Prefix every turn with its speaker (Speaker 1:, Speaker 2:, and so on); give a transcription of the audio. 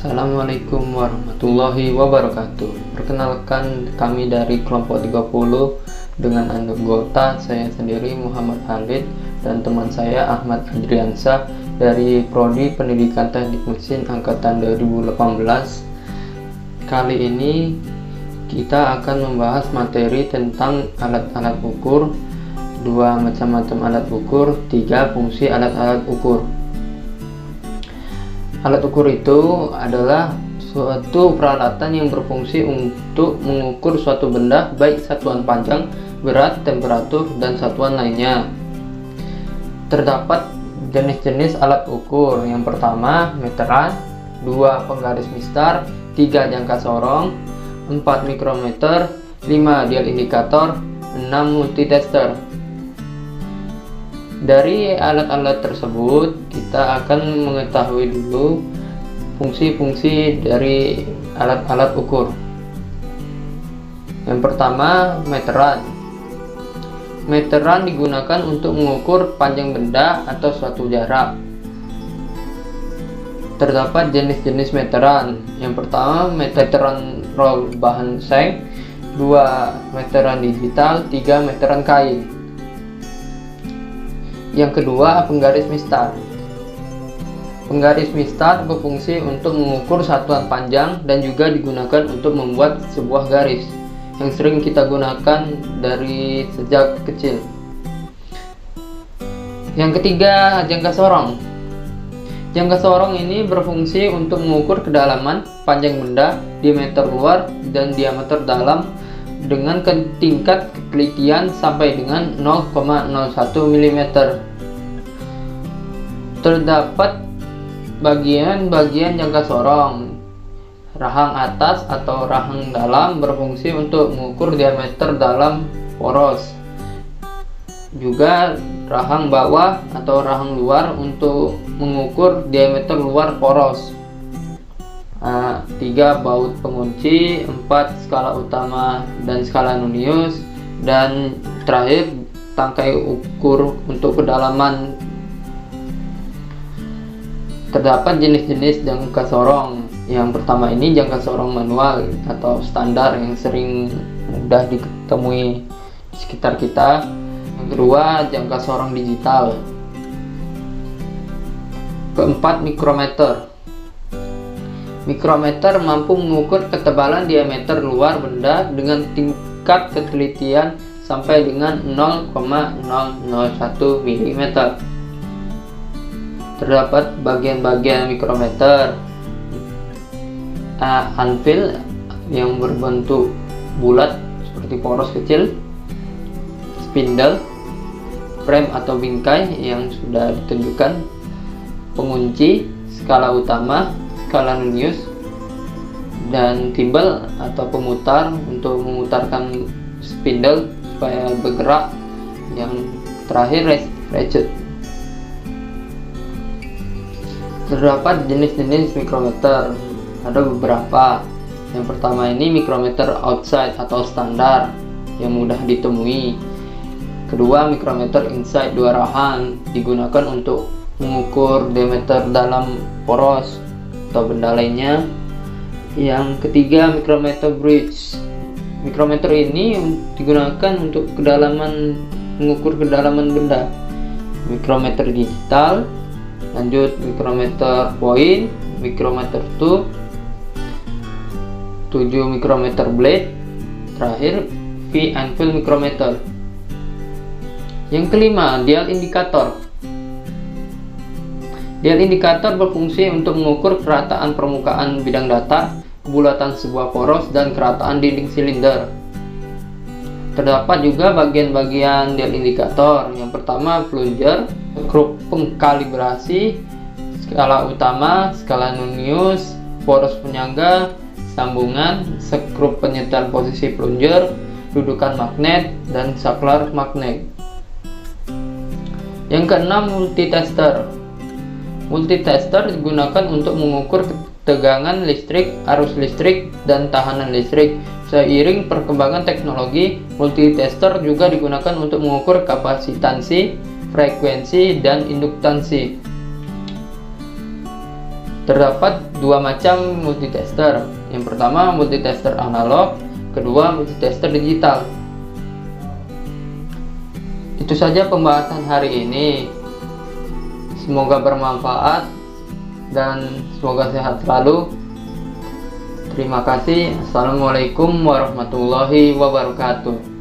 Speaker 1: Assalamualaikum warahmatullahi wabarakatuh. Perkenalkan, kami dari kelompok 30 dengan anggota saya sendiri Muhammad Khalid dan teman saya Ahmad Adriansyah dari Prodi Pendidikan Teknik Mesin angkatan 2018. Kali ini kita akan membahas materi tentang alat-alat ukur, 2 macam-macam alat ukur, 3 fungsi alat-alat ukur. Alat ukur itu adalah suatu peralatan yang berfungsi untuk mengukur suatu benda, baik satuan panjang, berat, temperatur, dan satuan lainnya. Terdapat jenis-jenis alat ukur. Yang pertama, meteran, 2 penggaris mistar, 3 jangka sorong, 4 mikrometer, 5 dial indikator, 6 multitester. Dari alat-alat tersebut, kita akan mengetahui dulu fungsi-fungsi dari alat-alat ukur. Yang pertama, meteran. Meteran digunakan untuk mengukur panjang benda atau suatu jarak. Terdapat jenis-jenis meteran. Yang pertama, meteran roll bahan seng, 2 meteran digital, 3 meteran kain. Yang kedua, penggaris mistar. Penggaris mistar berfungsi untuk mengukur satuan panjang dan juga digunakan untuk membuat sebuah garis yang sering kita gunakan dari sejak kecil. Yang ketiga, jangka sorong. Jangka sorong ini berfungsi untuk mengukur kedalaman, panjang benda, diameter luar, dan diameter dalam dengan tingkat ketelitian sampai dengan 0,01 mm. Terdapat bagian-bagian jangka sorong. Rahang atas atau rahang dalam berfungsi untuk mengukur diameter dalam poros. Juga rahang bawah atau rahang luar untuk mengukur diameter luar poros. 3 baut pengunci, 4 skala utama dan skala nunius, dan terakhir tangkai ukur untuk kedalaman. Terdapat jenis-jenis jangka sorong. Yang pertama ini jangka sorong manual atau standar yang sering mudah ditemui di sekitar kita. Yang kedua, jangka sorong digital. Keempat, mikrometer. Mikrometer mampu mengukur ketebalan diameter luar benda dengan tingkat ketelitian sampai dengan 0,001 mm. Terdapat bagian-bagian mikrometer. Anvil yang berbentuk bulat seperti poros kecil, spindle, frame atau bingkai yang sudah ditunjukkan, pengunci, skala utama, skala nunius, dan timbal atau pemutar untuk memutarkan spindle supaya bergerak. Yang terakhir, ratchet. Terdapat jenis-jenis mikrometer, ada beberapa. Yang pertama ini mikrometer outside atau standar yang mudah ditemui. Kedua, mikrometer inside 2 rahang, digunakan untuk mengukur diameter dalam poros atau benda lainnya. Yang ketiga, mikrometer bridge. Mikrometer ini digunakan untuk mengukur kedalaman benda. Mikrometer digital, lanjut mikrometer point, mikrometer tube, 7 mikrometer blade, terakhir V anvil mikrometer. Yang kelima, dial indikator. Dial indikator berfungsi untuk mengukur kerataan permukaan bidang datar, kebulatan sebuah poros, dan kerataan dinding silinder. Terdapat juga bagian-bagian dial indikator. Yang pertama, plunger, skrup pengkalibrasi, skala utama, skala nunius, poros penyangga, sambungan, skrup penyetar posisi plunger, dudukan magnet, dan saklar magnet. Yang keenam, multitester. Multitester digunakan untuk mengukur tegangan listrik, arus listrik, dan tahanan listrik. Seiring perkembangan teknologi, multitester juga digunakan untuk mengukur kapasitansi, frekuensi, dan induktansi. Terdapat dua macam multitester. Yang pertama multitester analog, kedua multitester digital. Itu saja pembahasan hari ini. Semoga bermanfaat dan semoga sehat selalu. Terima kasih. Assalamualaikum warahmatullahi wabarakatuh.